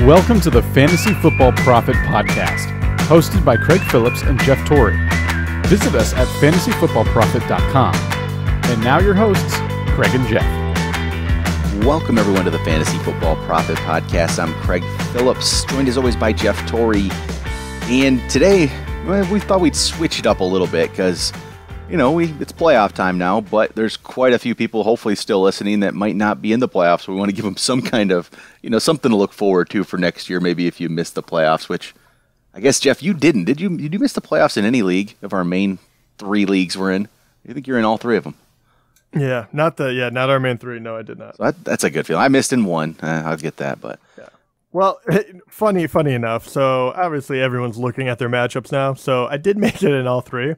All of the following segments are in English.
Welcome to the Fantasy Football Prophet Podcast, hosted by Craig Phillips and Jeff Torrey. Visit us at fantasyfootballprophet.com. And now your hosts, Craig and Jeff. Welcome everyone to the Fantasy Football Prophet Podcast. I'm Craig Phillips, joined as always by Jeff Torrey. And today, we thought we'd switch it up a little bit because, it's playoff time now, but there's quite a few people hopefully still listening that might not be in the playoffs. So we want to give them some kind of, something to look forward to for next year, maybe if you missed the playoffs, which I guess, Jeff, you didn't. Did you miss the playoffs in any league of our main three leagues we're in? I think you're in all three of them. Yeah, not our main three. No, I did not. So that's a good feeling. I missed in one. I'll get that, but yeah. Well, funny enough. So obviously everyone's looking at their matchups now. So I did make it in all three,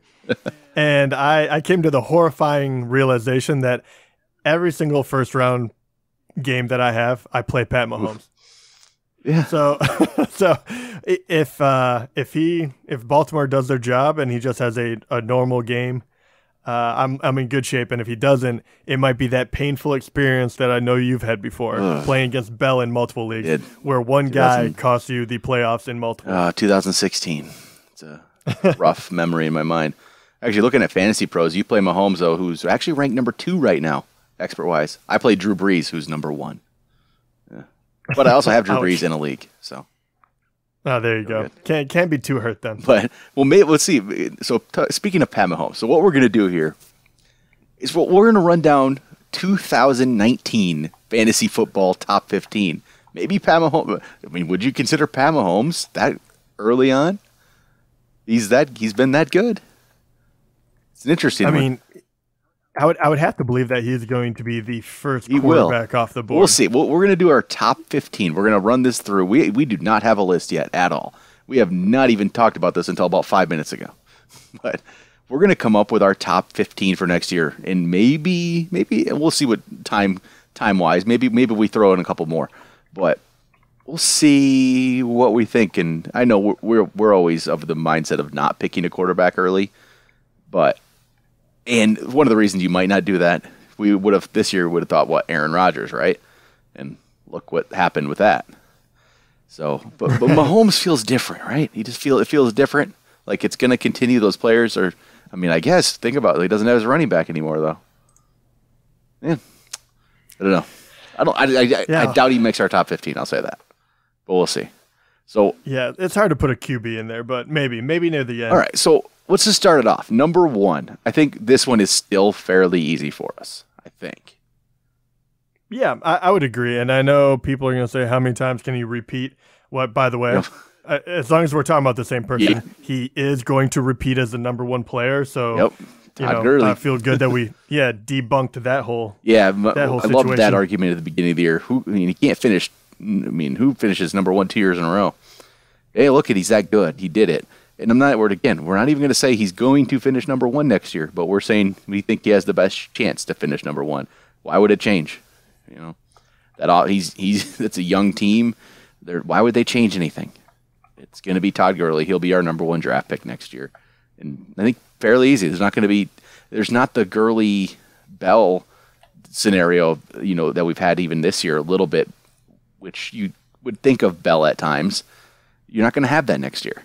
and I came to the horrifying realization that every single first round game that I have, I play Pat Mahomes. Oof. Yeah. So if Baltimore does their job and he just has a normal game, I'm in good shape, and if he doesn't, it might be that painful experience that I know you've had before, playing against Bell in multiple leagues, where one guy costs you the playoffs in multiple. 2016. It's a rough memory in my mind. Actually, looking at Fantasy Pros, you play Mahomes, though, who's actually ranked number 2 right now, expert-wise. I play Drew Brees, who's number 1. Yeah. But I also have Drew Brees in a league, so. Oh, there you go. Can't be too hurt then. But let's see. So speaking of Pat Mahomes, so what we're going to do here is we're going to run down 2019 fantasy football top 15. Maybe Pat Mahomes. I mean, would you consider Pat Mahomes that early on? He's been that good. It's an interesting one. I mean, I would have to believe that he's going to be the first quarterback off the board. We'll see. We're going to do our top 15. We're going to run this through. We do not have a list yet at all. We have not even talked about this until about 5 minutes ago. But we're going to come up with our top 15 for next year, and maybe we'll see what time wise. Maybe we throw in a couple more, but we'll see what we think. And I know we're always of the mindset of not picking a quarterback early, but. And one of the reasons you might not do that, we would have thought, Aaron Rodgers, right? And look what happened with that. So, but Mahomes feels different, right? It feels different. Like it's going to continue. Those players are. I mean, I guess think about it. He doesn't have his running back anymore, though. Yeah, I don't know. I doubt he makes our top 15. I'll say that, but we'll see. So yeah, it's hard to put a QB in there, but maybe near the end. All right, so. Let's just start it off. Number 1. I think this one is still fairly easy for us, I think. Yeah, I would agree. And I know people are going to say, how many times can he repeat? What, by the way, as long as we're talking about the same person, he is going to repeat as the number 1 player. So, I feel good that we, debunked that whole situation. I love that argument at the beginning of the year. He can't finish. Who finishes number 1 2 years in a row? Hey, look he's that good. He did it. And we're not even going to say he's going to finish number 1 next year, but we're saying we think he has the best chance to finish number 1. Why would it change? It's a young team. Why would they change anything? It's going to be Todd Gurley. He'll be our number 1 draft pick next year. And I think fairly easy. There's not the Gurley Bell scenario, that we've had even this year a little bit, which you would think of Bell at times. You're not going to have that next year.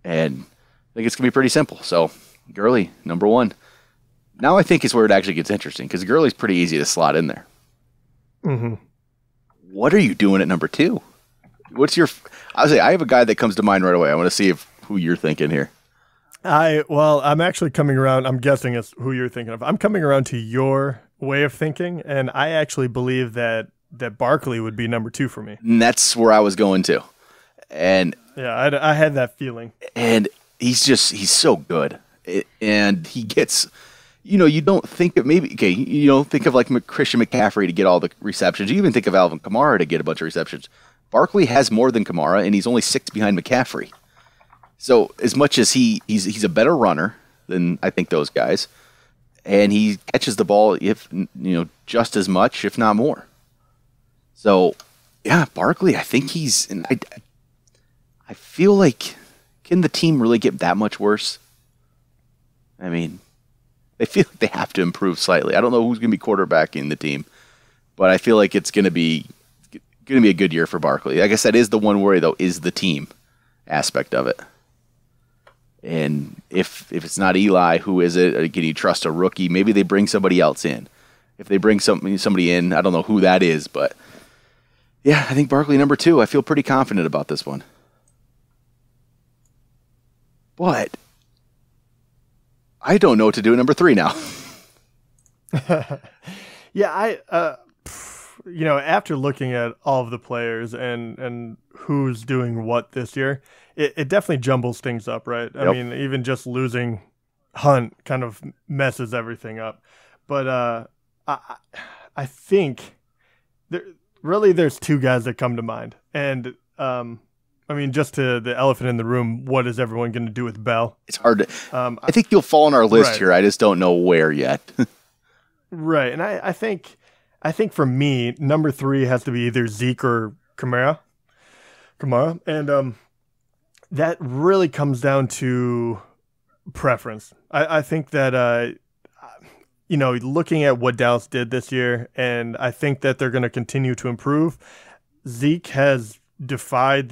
And I think it's going to be pretty simple. So, Gurley, number 1. Now I think is where it actually gets interesting because Gurley's pretty easy to slot in there. Mm-hmm. What are you doing at number 2? I have a guy that comes to mind right away. I want to see who you're thinking here. I'm actually coming around. I'm guessing it's who you're thinking of. I'm coming around to your way of thinking, and I actually believe that Barkley would be number 2 for me. And that's where I was going to. And yeah, I had that feeling. And he's so good. And he gets, you don't think of you don't think of like Christian McCaffrey to get all the receptions. You even think of Alvin Kamara to get a bunch of receptions. Barkley has more than Kamara, and he's only 6 behind McCaffrey. So as much as he's a better runner than I think those guys, and he catches the ball just as much, if not more. So yeah, Barkley, I think I feel like, can the team really get that much worse? I mean, they feel like they have to improve slightly. I don't know who's going to be quarterbacking the team, but I feel like it's going to be going to be a good year for Barkley. I guess that is the one worry, though, is the team aspect of it. And if it's not Eli, who is it? Can you trust a rookie? Maybe they bring somebody else in. If they bring somebody in, I don't know who that is, but yeah, I think Barkley number 2. I feel pretty confident about this one. But I don't know what to do at number 3 now. Yeah, after looking at all of the players and who's doing what this year, it definitely jumbles things up, right? Yep. I mean, even just losing Hunt kind of messes everything up. But I think there's 2 guys that come to mind. And, just to the elephant in the room, what is everyone going to do with Bell? It's hard to... I think you'll fall on our list right here. I just don't know where yet. Right. And I think for me, number 3 has to be either Zeke or Kamara. And that really comes down to preference. I think that, looking at what Dallas did this year, and I think that they're going to continue to improve. Zeke has defied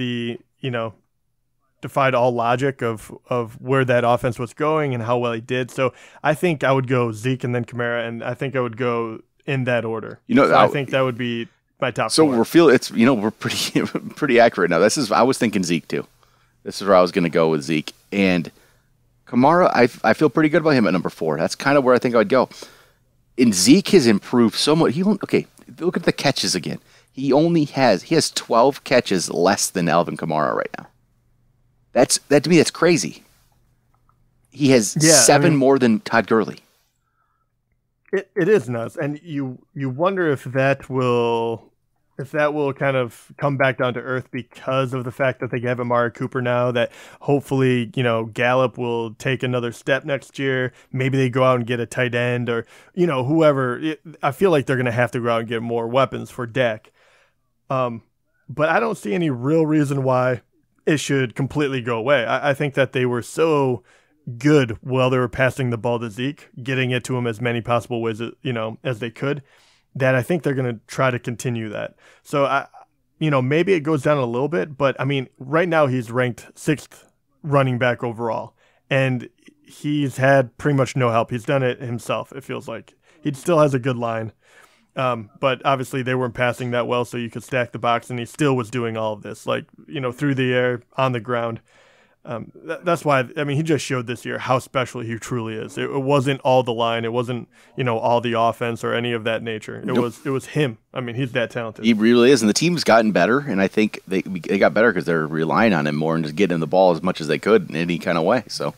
all logic of where that offense was going and how well he did. So I think I would go Zeke and then Kamara, and I think I would go in that order. I think that would be my top 4. We're pretty accurate now. I was thinking Zeke too. This is where I was going to go with Zeke. And Kamara, I feel pretty good about him at number 4. That's kind of where I think I would go. And Zeke has improved so much. Look at the catches again. He has 12 catches less than Alvin Kamara right now. To me, that's crazy. He has 7 more than Todd Gurley. It is nuts, and you wonder if that will kind of come back down to earth because of the fact that they have Amari Cooper now. That hopefully Gallup will take another step next year. Maybe they go out and get a tight end or whoever. I feel like they're going to have to go out and get more weapons for Dak. But I don't see any real reason why it should completely go away. I think that they were so good while they were passing the ball to Zeke, getting it to him as many possible ways as they could, that I think they're going to try to continue that. So maybe it goes down a little bit, but I mean, right now he's ranked 6th running back overall, and he's had pretty much no help. He's done it himself. It feels like he still has a good line. But obviously they weren't passing that well, so you could stack the box, and he still was doing all of this, through the air, on the ground. That's why, he just showed this year how special he truly is. It wasn't all the line. It wasn't, all the offense or any of that nature. It was him. He's that talented. He really is, and the team's gotten better, and I think they got better because they're relying on him more and just getting him the ball as much as they could in any kind of way. So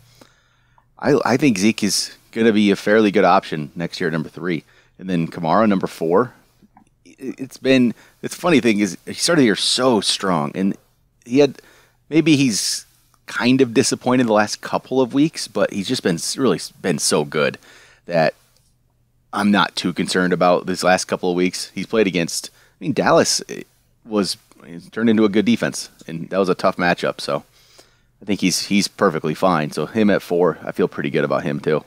I think Zeke is going to be a fairly good option next year at number 3. And then Kamara, number 4. It's funny thing is he started the year so strong, and he's kind of disappointed the last couple of weeks, but he's just been so good that I'm not too concerned about this last couple of weeks he's played against. Dallas was turned into a good defense, and that was a tough matchup. So I think he's perfectly fine. So him at 4, I feel pretty good about him too.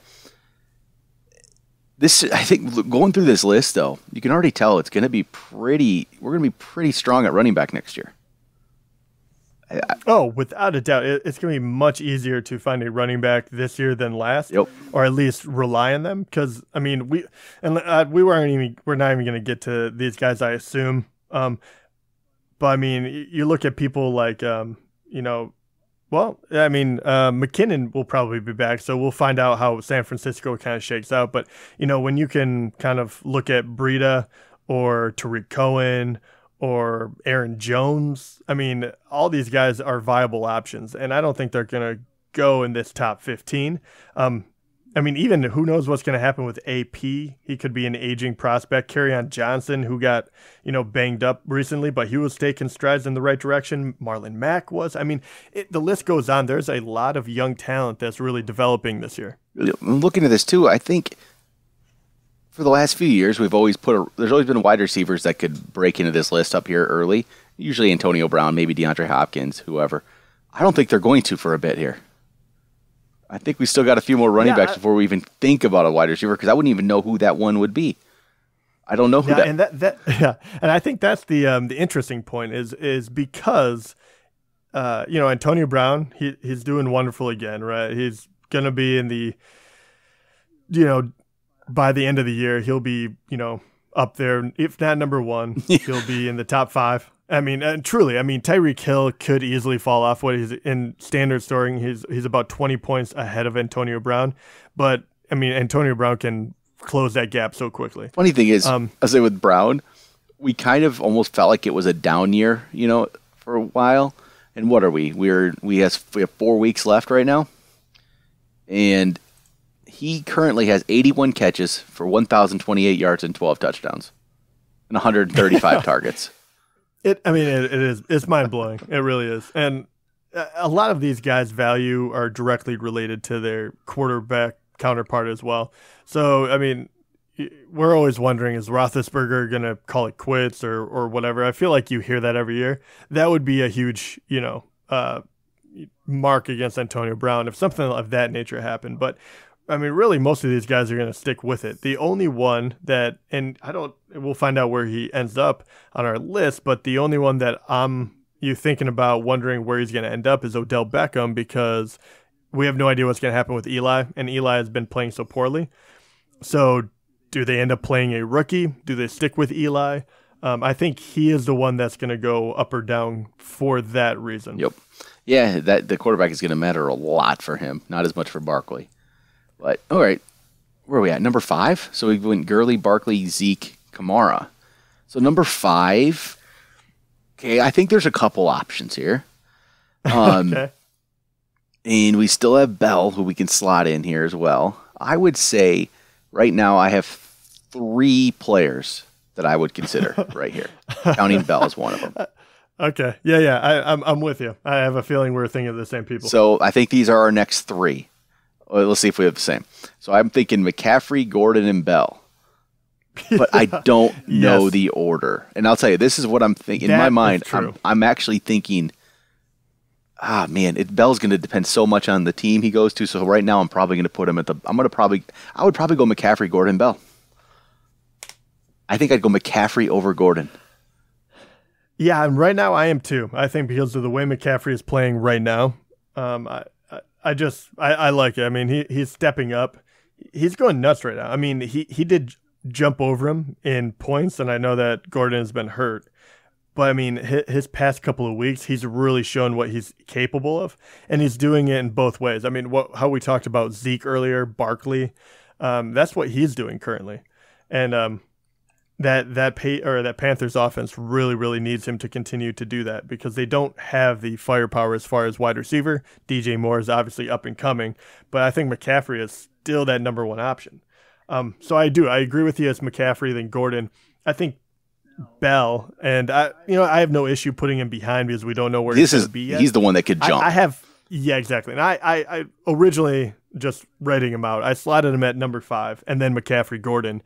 I think going through this list, though, you can already tell it's going to be we're going to be pretty strong at running back next year. Without a doubt. It's going to be much easier to find a running back this year than last. Yep. Or at least rely on them. Because, we're not even going to get to these guys, I assume. But, you look at people like, McKinnon will probably be back, so we'll find out how San Francisco kind of shakes out. But, when you can kind of look at Breida or Tariq Cohen or Aaron Jones, all these guys are viable options, and I don't think they're going to go in this top 15. Even who knows what's going to happen with AP. He could be an aging prospect. Kerryon Johnson, who got, banged up recently, but he was taking strides in the right direction. Marlon Mack was. The list goes on. There's a lot of young talent that's really developing this year. Looking at this too, I think for the last few years, there's always been wide receivers that could break into this list up here early. Usually Antonio Brown, maybe DeAndre Hopkins, whoever. I don't think they're going to for a bit here. I think we still got a few more running backs before we even think about a wide receiver, because I wouldn't even know who that one would be. I don't know who yeah, and and I think that's the interesting point is because Antonio Brown, he's doing wonderful again, right? He's gonna be in the by the end of the year he'll be up there, if not number one. He'll be in the top 5. I mean, truly, Tyreek Hill could easily fall off what he's in standard scoring. He's about 20 points ahead of Antonio Brown, but Antonio Brown can close that gap so quickly. Funny thing is, I say with Brown, we kind of almost felt like it was a down year, for a while. And what are we? We have 4 weeks left right now, and he currently has 81 catches for 1,028 yards and 12 touchdowns, and 135 targets. It's mind blowing. It really is, and a lot of these guys' value are directly related to their quarterback counterpart as well. So, we're always wondering, is Roethlisberger going to call it quits or whatever? I feel like you hear that every year. That would be a huge, mark against Antonio Brown if something of that nature happened. But, really, most of these guys are going to stick with it. The only one that, and we'll find out where he ends up on our list, but the only one that you thinking about wondering where he's going to end up is Odell Beckham, because we have no idea what's going to happen with Eli, and Eli has been playing so poorly. So do they end up playing a rookie? Do they stick with Eli? I think he is the one that's going to go up or down for that reason. Yep. Yeah, the quarterback is going to matter a lot for him, not as much for Barkley. But, all right, where are we at? Number 5? So we went Gurley, Barkley, Zeke, Kamara. So number 5, okay, I think there's a couple options here. Okay. And we still have Bell, who we can slot in here as well. I would say right now I have 3 players that I would consider right here. Counting Bell as one of them. Okay. Yeah. I'm with you. I have a feeling we're thinking of the same people. So I think these are our next 3. Let's see if we have the same. So I'm thinking McCaffrey, Gordon, and Bell. But I don't know the order. And I'll tell you, this is what I'm thinking. In my mind, I'm actually thinking, Bell's going to depend so much on the team he goes to. So right now, I'm probably going to put him I would probably go McCaffrey, Gordon, Bell. I think I'd go McCaffrey over Gordon. Yeah, and right now I am too. I think because of the way McCaffrey is playing right now, I like it. He's stepping up. He's going nuts right now. He did jump over him in points, and I know that Gordon has been hurt. But, his past couple of weeks, he's really shown what he's capable of, and he's doing it in both ways. How we talked about Zeke earlier, Barkley, that's what he's doing currently. And that Panthers offense really, really needs him to continue to do that, because they don't have the firepower as far as wide receiver. DJ Moore is obviously up and coming, but I think McCaffrey is still that number 1 option. So I agree with you as McCaffrey, then Gordon. I think Bell, and I have no issue putting him behind because we don't know where he's going to be yet. He's the one that could jump. Yeah, exactly. And I originally, just writing him out, I slotted him at number 5, and then McCaffrey, Gordon,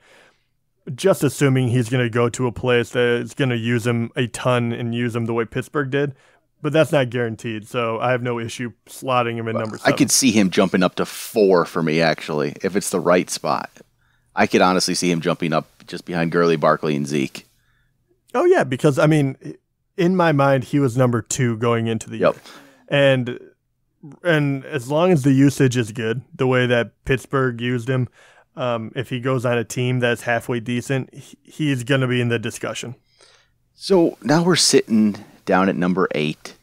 just assuming he's going to go to a place that is going to use him a ton and use him the way Pittsburgh did. But that's not guaranteed, so I have no issue slotting him in number 7. I could see him jumping up to 4 for me, actually, if it's the right spot. I could honestly see him jumping up just behind Gurley, Barkley, and Zeke. Oh, yeah, because, in my mind, he was number 2 going into the year. And as long as the usage is good, the way that Pittsburgh used him, if he goes on a team that's halfway decent, he's going to be in the discussion. So now we're sitting down at number 8.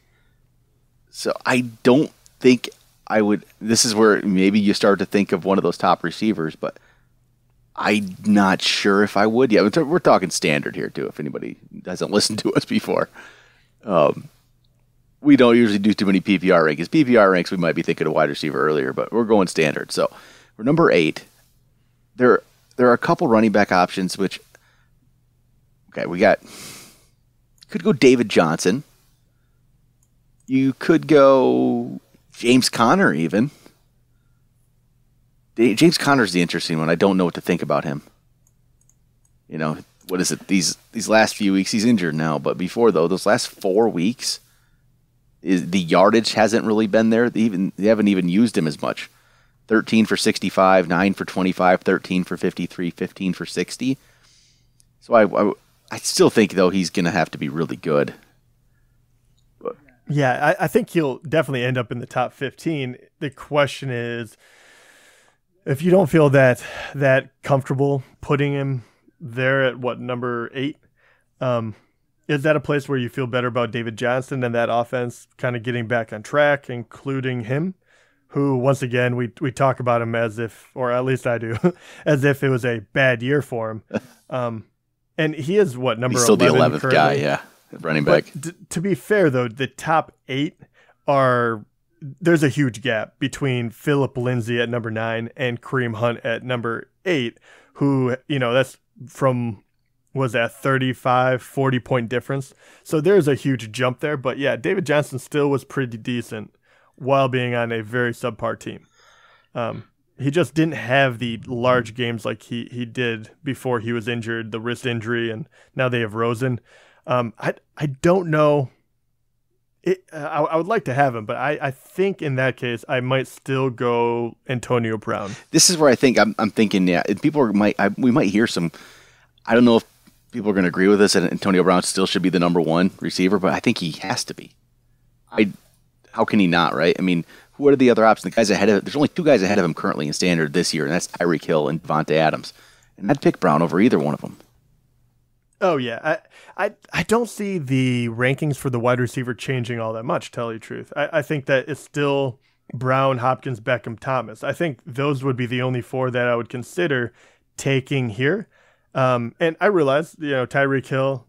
So I don't think I would. This is where maybe you start to think of one of those top receivers, but I'm not sure if I would. Yeah, we're talking standard here too. If anybody hasn't listened to us before, we don't usually do too many PPR rankings. PPR ranks, we might be thinking of wide receiver earlier, but we're going standard. So we're number 8. There are a couple running back options, which, okay, could go David Johnson. You could go James Conner even. James Conner's the interesting one. I don't know what to think about him. What is it? These last few weeks, he's injured now, but before, though, those last 4 weeks, the yardage hasn't really been there. They haven't even used him as much. 13 for 65, 9 for 25, 13 for 53, 15 for 60. So I still think, though, he's going to have to be really good. Yeah, I think he'll definitely end up in the top 15. The question is, if you don't feel that comfortable putting him there at number 8, is that a place where you feel better about David Johnson and that offense kind of getting back on track, including him, who, once again, we talk about him as if, or at least I do, as if it was a bad year for him. And he is number 11? He's still the 11th currently guy, yeah, running back. But to be fair, though, the top 8 there's a huge gap between Phillip Lindsay at number 9 and Kareem Hunt at number 8, who, that's from, was that 35, 40-point difference. So there's a huge jump there. But, yeah, David Johnson still was pretty decent while being on a very subpar team. He just didn't have the large games like he did before he was injured, the wrist injury, and now they have Rosen. I don't know. I would like to have him, but I think in that case I might still go Antonio Brown. This is where I think I'm thinking. Yeah, we might hear some. I don't know if people are going to agree with us that Antonio Brown still should be the number 1 receiver, but I think he has to be. How can he not? Right? I mean, who are the other options? The guys ahead of there's only 2 guys ahead of him currently in standard this year, and that's Tyreek Hill and Davante Adams. And I'd pick Brown over either one of them. Oh, yeah. I don't see the rankings for the wide receiver changing all that much, to tell you the truth. I think that it's still Brown, Hopkins, Beckham, Thomas. I think those would be the only 4 that I would consider taking here. And I realize, Tyreek Hill,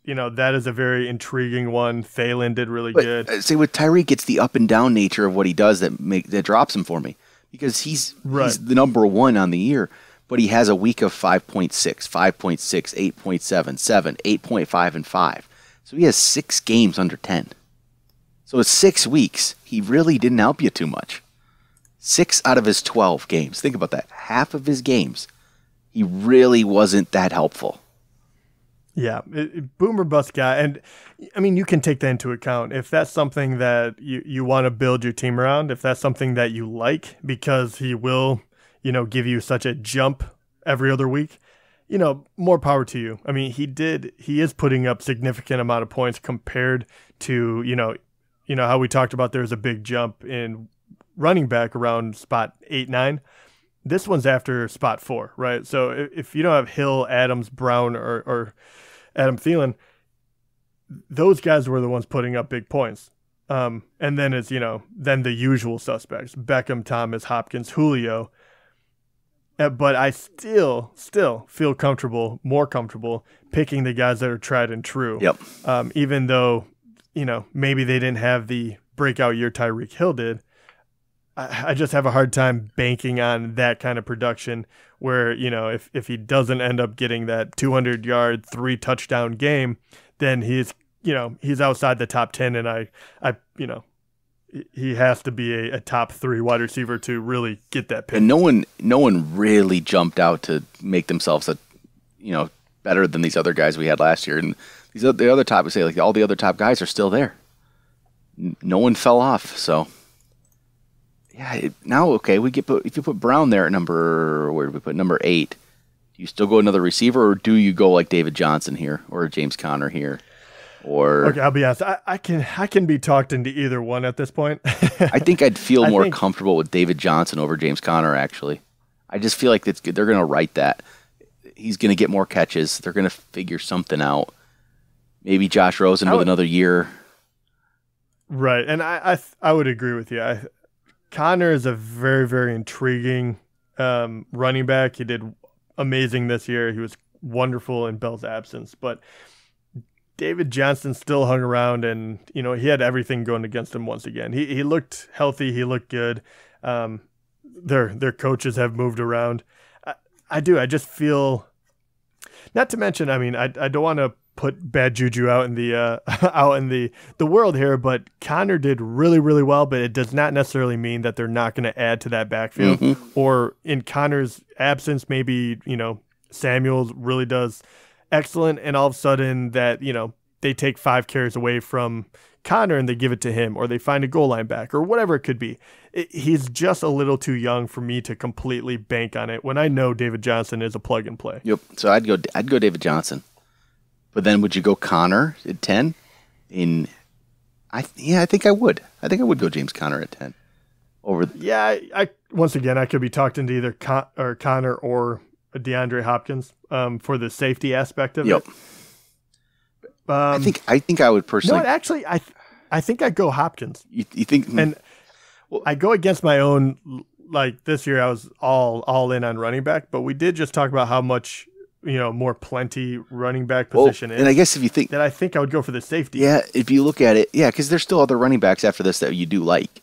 that is a very intriguing one. Thielen did really good. See, with Tyreek, it's the up and down nature of what he does that drops him for me, because he's the number 1 on the year. But he has a week of 5.6, 5.6, 8.7, 7, 8.5, and 5. So he has 6 games under 10. So it's 6 weeks. He really didn't help you too much. 6 out of his 12 games. Think about that. Half of his games, he really wasn't that helpful. Yeah, boomer bust guy. And, I mean, you can take that into account. If that's something that you want to build your team around, if that's something that you like, because he will give you such a jump every other week, more power to you. I mean, he is putting up significant amount of points compared to, how we talked about there's a big jump in running back around spot 8, 9. This one's after spot 4, right? So if you don't have Hill, Adams, Brown, or Adam Thielen, those guys were the ones putting up big points. And then it's, then the usual suspects, Beckham, Thomas, Hopkins, Julio. But I still feel more comfortable picking the guys that are tried and true. Yep. Even though, maybe they didn't have the breakout year Tyreek Hill did. I just have a hard time banking on that kind of production where, if he doesn't end up getting that 200-yard, 3-touchdown game, then he's outside the top 10, and he has to be a top 3 wide receiver to really get that pick. And no one really jumped out to make themselves better than these other guys we had last year. And the other top, we say, like, all the other top guys are still there. No one fell off. So yeah, if you put Brown there at where did we put number 8? Do you still go another receiver, or do you go like David Johnson here or James Conner here? Okay, I'll be honest. I can be talked into either one at this point. I think I'd feel more comfortable with David Johnson over James Conner, actually. I just feel like they're going to write that. He's going to get more catches. They're going to figure something out. Maybe Josh Rosen with another year. Right, and I would agree with you. Conner is a very, very intriguing running back. He did amazing this year. He was wonderful in Bell's absence, but David Johnson still hung around, and he had everything going against him once again. He looked healthy. He looked good. Their coaches have moved around. I do. I just feel. Not to mention, I mean, I don't want to put bad juju out in the world here, but Conner did really, really well. But it does not necessarily mean that they're not going to add to that backfield. Mm-hmm. Or in Conner's absence, maybe Samuels really does excellent, and all of a sudden that they take 5 carries away from Connor and they give it to him, or they find a goal line back, or whatever it could be. He's just a little too young for me to completely bank on it when I know David Johnson is a plug and play. Yep. So I'd go David Johnson. But then would you go Connor at 10? I think I would. I think I would go James Conner at 10. I once again, I could be talked into either Connor or DeAndre Hopkins for the safety aspect of it. I think I would personally. No, actually, I think I'd go Hopkins. You think? And I go against my own. Like this year, I was all in on running back, but we did just talk about how much more plenty running back position is. And I guess if you think that, I think I would go for the safety. Yeah, if you look at it, because there's still other running backs after this that you do like.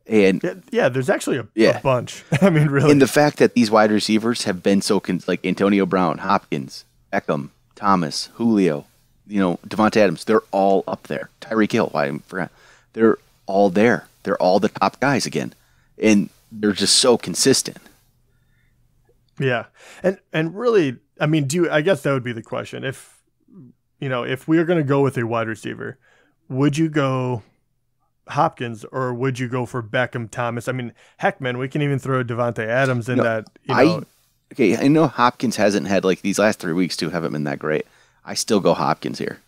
And there's actually a bunch. I mean, really. And the fact that these wide receivers have been so like Antonio Brown, Hopkins, Beckham, Thomas, Julio, Davante Adams, they're all up there. Tyreek Hill, I forgot. They're all there. They're all the top guys again. And they're just so consistent. Yeah. And really, I mean, I guess that would be the question. If we are going to go with a wide receiver, would you go Hopkins or would you go for Beckham, Thomas? I mean, heck, man, we can even throw Davante Adams in that. I know Hopkins hasn't had like these last 3 weeks too, haven't been that great. I still go Hopkins here.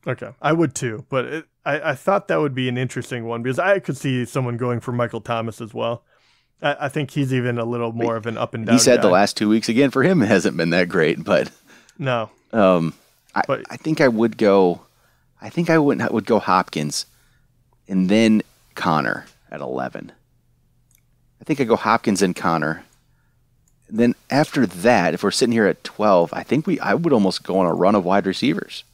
Okay, I would too, but I thought that would be an interesting one because I could see someone going for Michael Thomas as well. I think he's even a little more of an up and down. He said guy. The last 2 weeks again for him hasn't been that great, but no. I think I would go. I think I would go Hopkins, and then Connor at 11. I think I go Hopkins and Connor. And then after that, if we're sitting here at 12, I would almost go on a run of wide receivers.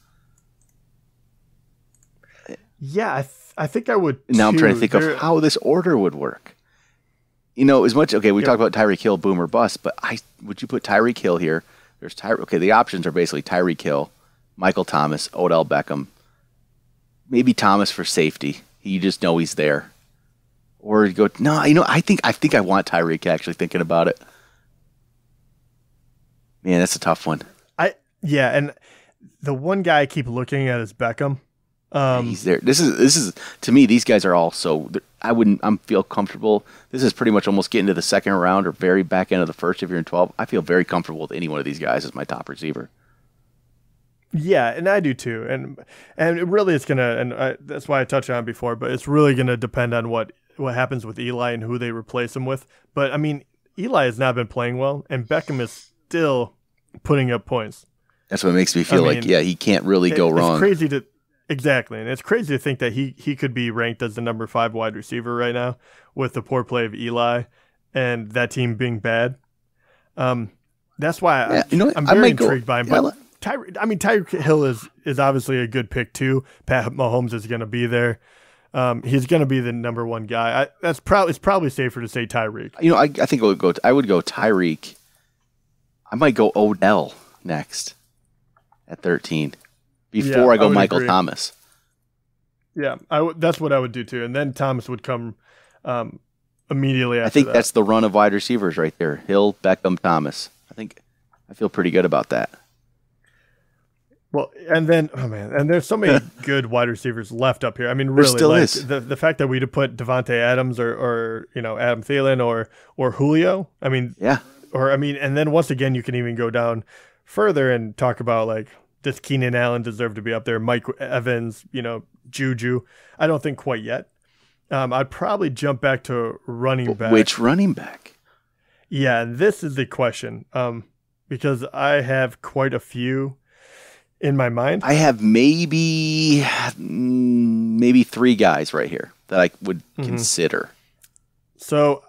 Yeah, I think I would. Now I'm trying to think of how this order would work. As much we talked about Tyreek Hill, boom or bust, but would you put Tyreek Hill here? There's the options are basically Tyreek Hill, Michael Thomas, Odell Beckham, maybe Thomas for safety. You just know he's there. Or you go, no, I think I want Tyreek, actually, thinking about it. Man, that's a tough one. And the one guy I keep looking at is Beckham. He's there. This is to me, these guys are all so. I'm feel comfortable. This is pretty much almost getting to the second round or very back end of the first if you're in 12. I feel very comfortable with any one of these guys as my top receiver. Yeah, and I do too. And it really it's gonna, and that's why I touched on it before. But it's really gonna depend on what happens with Eli and who they replace him with. But I mean, Eli has not been playing well, and Beckham is still putting up points. That's what makes me feel he can't really go wrong. It's crazy Exactly, and it's crazy to think that he could be ranked as the number 5 wide receiver right now with the poor play of Eli and that team being bad. That's why I'm very intrigued by him. But Tyreek Hill is obviously a good pick too. Pat Mahomes is going to be there. He's going to be the number 1 guy. It's probably safer to say Tyreek. I think I would go Tyreek. I might go Odell next at 13. Before I go Michael Thomas. Yeah, that's what I would do too. And then Thomas would come immediately after that. I think that's the run of wide receivers right there. Hill, Beckham, Thomas. I feel pretty good about that. Well, and then, and there's so many good wide receivers left up here. I mean, really, there still is. The fact that we'd put Davante Adams or Adam Thielen or Julio. I mean, yeah. And then once again, you can even go down further and talk about does Keenan Allen deserve to be up there? Mike Evans, Juju. I don't think quite yet. I'd probably jump back to running back. Which running back? Yeah, this is the question. Because I have quite a few in my mind. I have maybe 3 guys right here that I would consider. So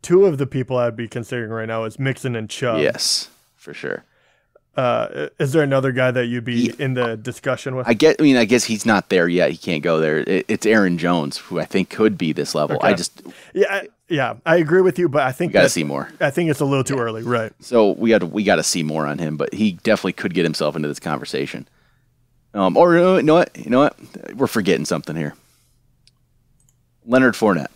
2 of the people I'd be considering right now is Mixon and Chubb. Yes, for sure. Is there another guy that you'd be in the discussion with? I guess he's not there yet. He can't go there. It's Aaron Jones, who I think could be this level. Okay. I agree with you, but I think we got to see more. I think it's a little too early, right? So we got to see more on him, but he definitely could get himself into this conversation. Or you know what? We're forgetting something here. Leonard Fournette.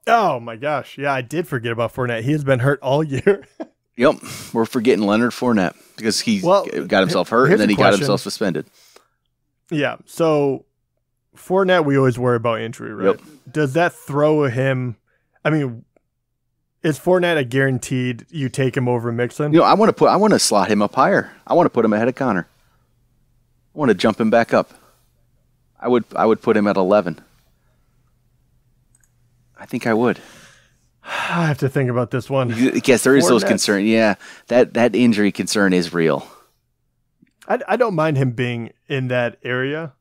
Oh my gosh, yeah, I did forget about Fournette. He has been hurt all year. Yep, we're forgetting Leonard Fournette because he got himself hurt and then he got himself suspended. Yeah, so Fournette, we always worry about injury, right? Yep. Does that throw him? I mean, is Fournette a guaranteed you take him over Mixon? I want to slot him up higher. I want to put him ahead of Connor. I want to jump him back up. I would put him at 11. I think I would. I have to think about this one. Yes, there is those concerns. Yeah, that injury concern is real. I don't mind him being in that area.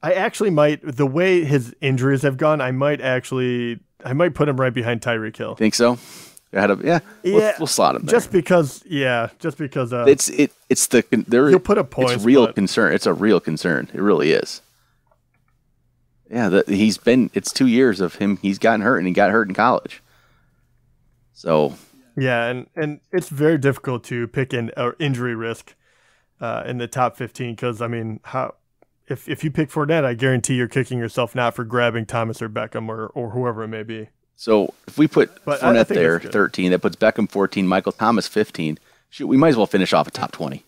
I actually might, the way his injuries have gone, I might put him right behind Tyreek Hill. Think so? We'll slot him there. Just because you'll put a point. It's real concern. It's a real concern. It really is. Yeah, it's 2 years of him. He's gotten hurt, and he got hurt in college. So yeah, and it's very difficult to pick an injury risk in the top 15 because I mean, if you pick Fournette, I guarantee you're kicking yourself not for grabbing Thomas or Beckham or whoever it may be. So if we put Fournette there, 13, that puts Beckham 14, Michael Thomas 15. Shoot, we might as well finish off a top 20.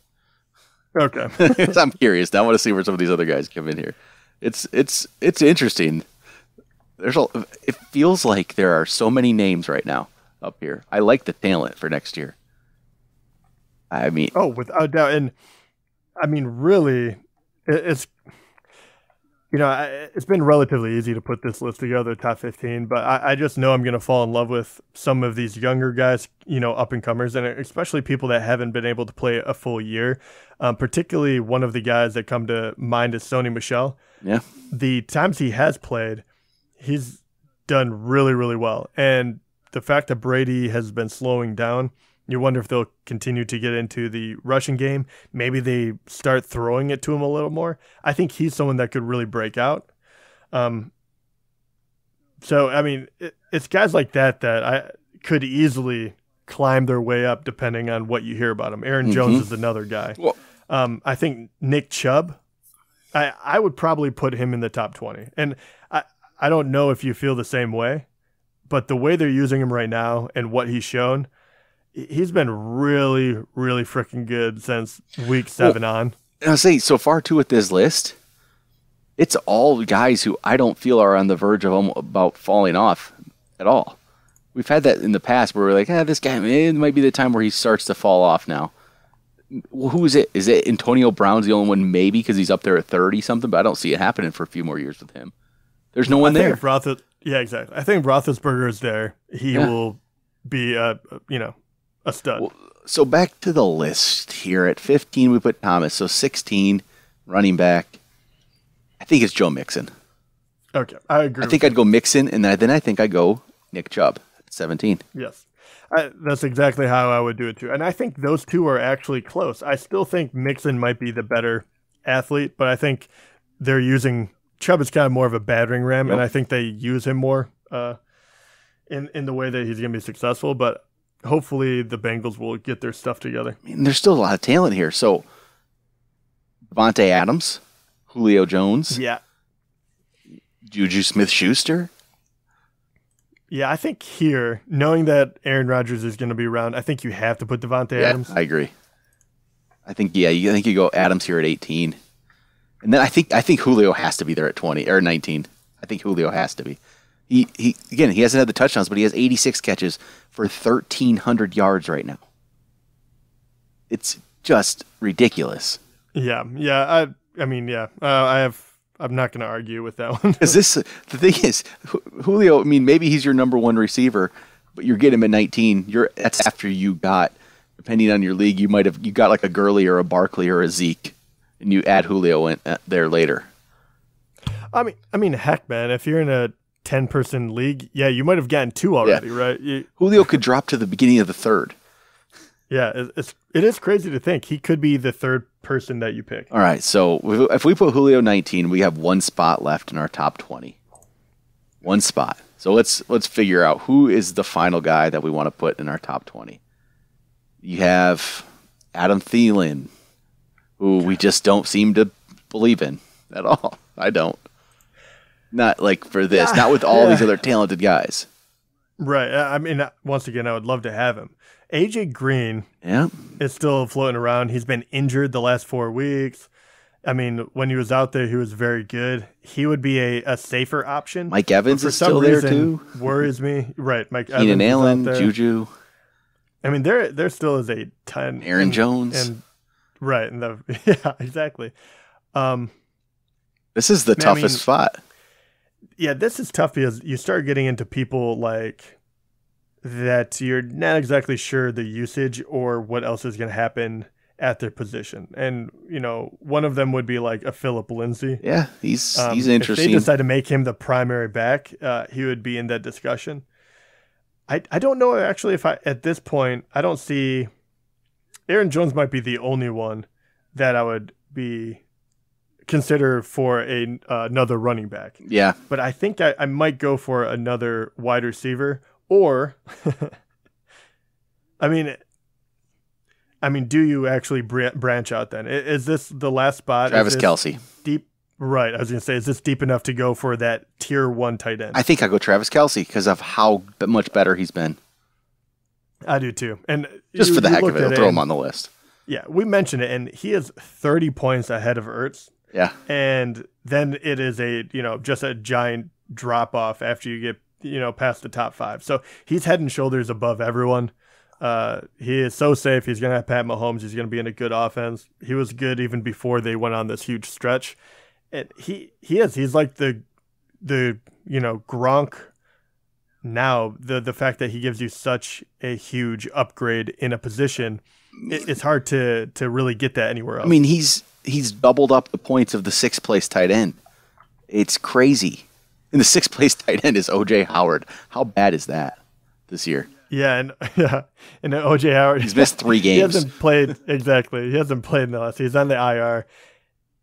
Okay, I'm curious. Now I want to see where some of these other guys come in here. It's interesting. It feels like there are so many names right now up here. I like the talent for next year. I mean, without doubt, and I mean, really, it's it's been relatively easy to put this list together, top 15. But I just know I'm going to fall in love with some of these younger guys, up and comers, and especially people that haven't been able to play a full year. Particularly one of the guys that come to mind is Sony Michele. Yeah. The times he has played, he's done really, really well. And the fact that Brady has been slowing down, you wonder if they'll continue to get into the rushing game. Maybe they start throwing it to him a little more. I think he's someone that could really break out. So, I mean, it's guys like that I could easily climb their way up depending on what you hear about him. Aaron Jones is another guy. Well, I think Nick Chubb, I would probably put him in the top 20. And I don't know if you feel the same way, but the way they're using him right now and what he's shown, he's been really, really freaking good since week 7 on. And I'll say, so far, too, with this list, it's all guys who I don't feel are on the verge of about falling off at all. We've had that in the past where we're like, this guy, it might be the time where he starts to fall off now. Well, who is it? Is it Antonio Brown's the only one? Maybe because he's up there at 30-something, but I don't see it happening for a few more years with him. There's no one there. Yeah, exactly. I think Roethlisberger is there. He will be a stud. Well, so back to the list here. At 15, we put Thomas. So 16, running back. I think it's Joe Mixon. Okay, I agree. I think I'd go Mixon, and then I think I'd go Nick Chubb at 17. Yes. That's exactly how I would do it too. And I think those two are actually close. I still think Mixon might be the better athlete, but I think they're using Chubb is kind of more of a battering ram, and I think they use him more in the way that he's going to be successful. But hopefully the Bengals will get their stuff together. I mean, there's still a lot of talent here. So Davante Adams, Julio Jones, Juju Smith-Schuster. Yeah, I think here, knowing that Aaron Rodgers is going to be around, I think you have to put Davante Adams. I agree. I think you go Adams here at 18. And then I think Julio has to be there at 20 or 19. I think Julio has to be. He hasn't had the touchdowns, but he has 86 catches for 1,300 yards right now. It's just ridiculous. I'm not going to argue with that one. Because the thing is, Julio, I mean, maybe he's your number one receiver, but you're getting him at 19. That's after you got, depending on your league, you got like a Gurley or a Barkley or a Zeke, and you add Julio in there later. I mean, heck, man, if you're in a 10-person league, you might have gotten 2 already, right? Julio could drop to the beginning of the third. Yeah, it is crazy to think he could be the third person that you pick. All right, so if we put Julio 19, we have one spot left in our top 20. One spot. So let's figure out who is the final guy that we want to put in our top 20. You have Adam Thielen, who we just don't seem to believe in at all. I don't. Not like for this, not with all these other talented guys. Right. I mean, once again, I would love to have him. AJ Green is still floating around. He's been injured the last 4 weeks. I mean, when he was out there, he was very good. He would be a safer option. Mike Evans is still there too. Worries me. Right, Mike Evans. Keenan Allen, Juju. I mean, there still is a ton. Aaron Jones. And right, yeah, exactly. This is the toughest spot. Yeah, this is tough because you start getting into people like that you're not exactly sure the usage or what else is going to happen at their position. And, one of them would be like a Phillip Lindsay. Yeah, he's interesting. If they decide to make him the primary back, he would be in that discussion. I don't know, actually, if at this point, I don't see... Aaron Jones might be the only one that I would consider for another running back. Yeah. But I think I might go for another wide receiver or... I mean, do you actually branch out then? Is this the last spot? Travis Kelce. Deep, right. I was going to say, is this deep enough to go for that tier 1 tight end? I think I go Travis Kelce because of how much better he's been. I do too. And just for the heck of it, I'll throw him on the list. Yeah, we mentioned it, and he is 30 points ahead of Ertz. Yeah. And then it is just a giant drop off after you get, past the top 5. So he's head and shoulders above everyone. He is so safe. He's going to have Pat Mahomes. He's going to be in a good offense. He was good even before they went on this huge stretch. And he's like the Gronk now. The fact that he gives you such a huge upgrade in a position, it's hard to really get that anywhere else. I mean, he's doubled up the points of the 6th place tight end. It's crazy. And the 6th place tight end is O.J. Howard. How bad is that this year? Yeah, and O.J. Howard. He's missed 3 games. He hasn't played, exactly. He hasn't played in the last. He's on the IR,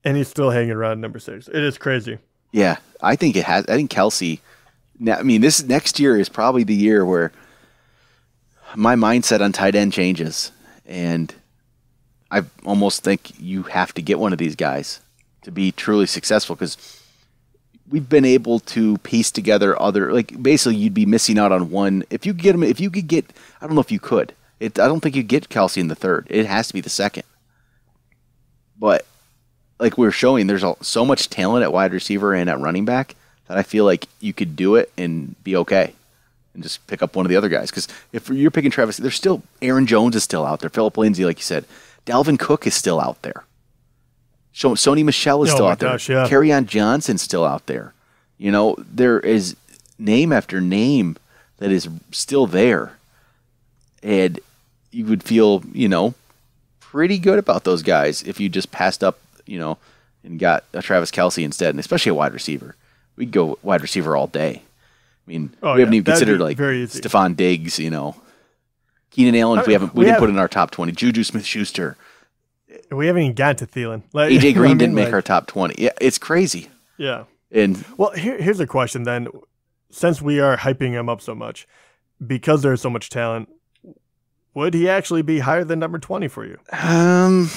and he's still hanging around number 6. It is crazy. Yeah, I think Kelce. Now, I mean, this next year is probably the year where my mindset on tight end changes, and I almost think you have to get one of these guys to be truly successful because we've been able to piece together basically you'd be missing out on one. If you could get, I don't know if you could. I don't think you get Kelce in the 3rd. It has to be the 2nd. But like we're showing, there's so much talent at wide receiver and at running back that I feel like you could do it and be okay and just pick up one of the other guys. Because if you're picking Travis, there's still Aaron Jones is still out there. Phillip Lindsay, like you said. Dalvin Cook is still out there. Sony Michele is still out there. Yeah. Kerryon Johnson's still out there. There is name after name that is still there. And you would feel, pretty good about those guys if you just passed up, and got a Travis Kelce instead, and especially a wide receiver. We'd go wide receiver all day. I mean, we haven't even considered like Stephon Diggs, Keenan Allen, we didn't put in our top 20. Juju Smith-Schuster. We haven't even gotten to Thielen. AJ Green didn't make our top 20. Yeah, it's crazy. Yeah. And well, here's a question then. Since we are hyping him up so much, because there's so much talent, would he actually be higher than number 20 for you? I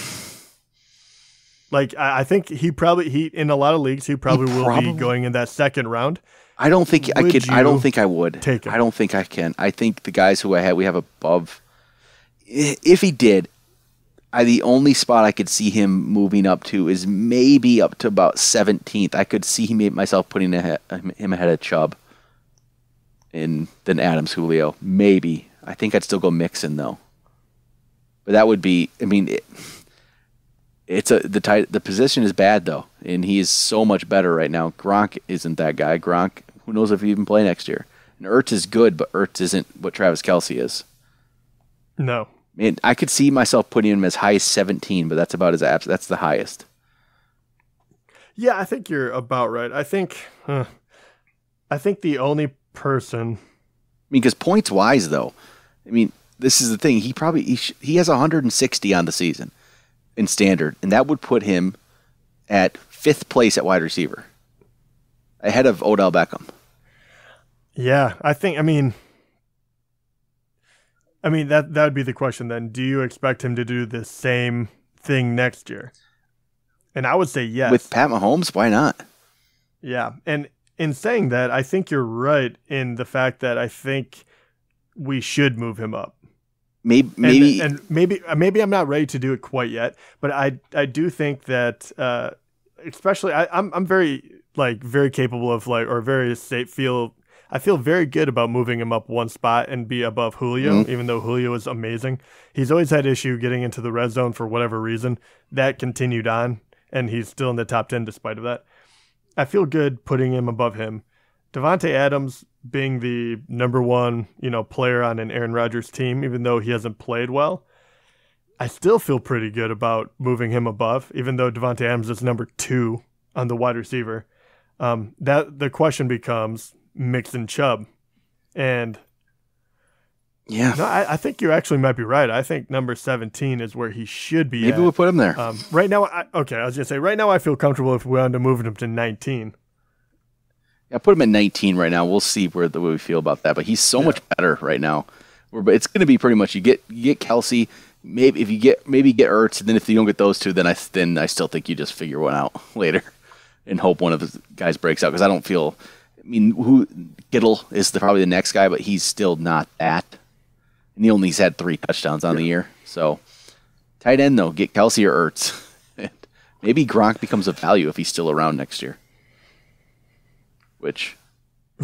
think he in a lot of leagues he probably will be going in that 2nd round. I don't think I could. I don't think I would. Take him. I don't think I can. I think the guys who we have above. If he did, the only spot I could see him moving up to is maybe up to about 17th. I could see myself putting him ahead of Chubb, and then Adams, Julio. Maybe. I think I'd still go Mixon though. But that would be. I mean, the position is bad though, and he is so much better right now. Gronk isn't that guy. Gronk, who knows if he even play next year? And Ertz is good, but Ertz isn't what Travis Kelce is. No. Man, I could see myself putting him as high as 17, but that's about that's the highest. Yeah, I think you're about right. I think the only person. I mean, because points wise though, I mean, this is the thing. He has 160 on the season in standard, and that would put him at 5th place at wide receiver, ahead of Odell Beckham. Yeah, I mean that would be the question then. Do you expect him to do the same thing next year? And I would say yes. With Pat Mahomes, why not? Yeah, and in saying that, I think you're right in the fact that I think we should move him up. maybe maybe I'm not ready to do it quite yet, but I do think that especially I'm very capable of or very safe I feel very good about moving him up one spot and be above Julio, even though Julio is amazing. He's always had issue getting into the red zone for whatever reason. That continued on, and he's still in the top 10 despite of that. I feel good putting him above him. Davante Adams being the number one, player on an Aaron Rodgers team, even though he hasn't played well, I still feel pretty good about moving him above, even though Davante Adams is number 2 on the wide receiver. That the question becomes Mixon Chubb. And yeah, no, I think you actually might be right. I think number 17 is where he should be. Maybe we'll put him there. Right now, I was going to say, right now I feel comfortable if we wanted to move him to 19. Yeah, put him at 19 right now. We'll see where we feel about that. But he's so much better right now. It's going to be pretty much you get Kelce. Maybe if you get Ertz, and then if you don't get those two, then I still think you just figure one out later and hope one of the guys breaks out, because I don't feel. I mean, Kittle is probably the next guy, but he's still not that. And he only's had 3 touchdowns on the year. So, tight end, though, get Kelce or Ertz. Maybe Gronk becomes a value if he's still around next year. Which,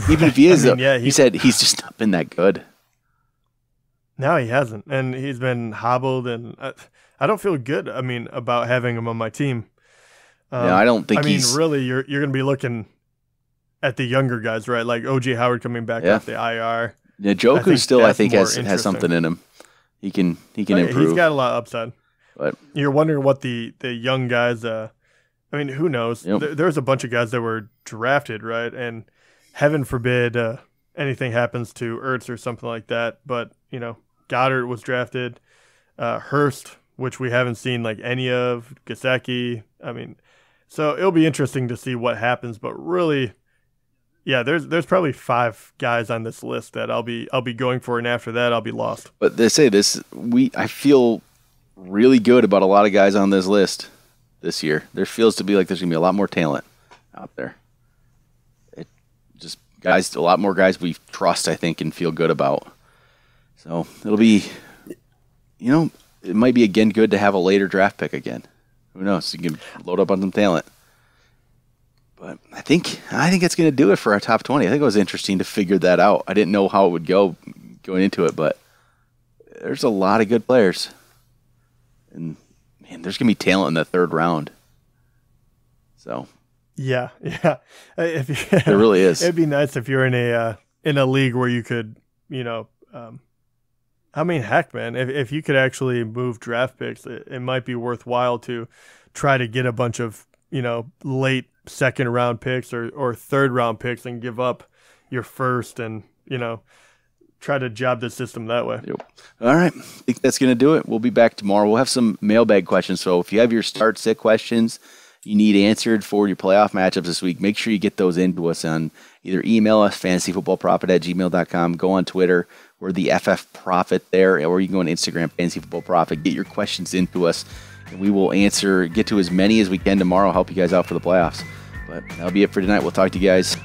even if he is, he said he's just not been that good. No, he hasn't. And he's been hobbled, and I don't feel good, about having him on my team. No, I don't think really, you're going to be looking at the younger guys, right? Like O.J. Howard coming back off the IR. Yeah, Joku still, I think, has something in him. He can improve. He's got a lot of upside. But you're wondering what the young guys. Who knows? Yep. There's a bunch of guys that were drafted, right? And heaven forbid anything happens to Ertz or something like that. But Goddard was drafted. Hurst, which we haven't seen any of. Gesicki. So it'll be interesting to see what happens. But really. Yeah, there's probably 5 guys on this list that I'll be going for, and after that I'll be lost. But they say I feel really good about a lot of guys on this list this year. There feels to be like there's gonna be a lot more talent out there. A lot more guys we trust, I think, and feel good about. So it'll be, it might be again good to have a later draft pick again. Who knows? You can load up on some talent. But I think that's going to do it for our top 20. I think it was interesting to figure that out. I didn't know how it would go going into it, but there's a lot of good players. And, man, there's going to be talent in the 3rd round. So. Yeah. There really is. It'd be nice if you're in a league where you could, heck, man, if you could actually move draft picks, it might be worthwhile to try to get a bunch of, late 2nd round picks or 3rd round picks and give up your 1st and, try to job the system that way. Yep. All right. I think that's going to do it. We'll be back tomorrow. We'll have some mailbag questions. So if you have your start-sit questions you need answered for your playoff matchups this week, make sure you get those into us on either email us, fantasyfootballprofit@gmail.com, go on Twitter, we're the FF Prophet there, or you can go on Instagram, Fantasy Football Profit. Get your questions into us, and we will get to as many as we can tomorrow, help you guys out for the playoffs. But that'll be it for tonight. We'll talk to you guys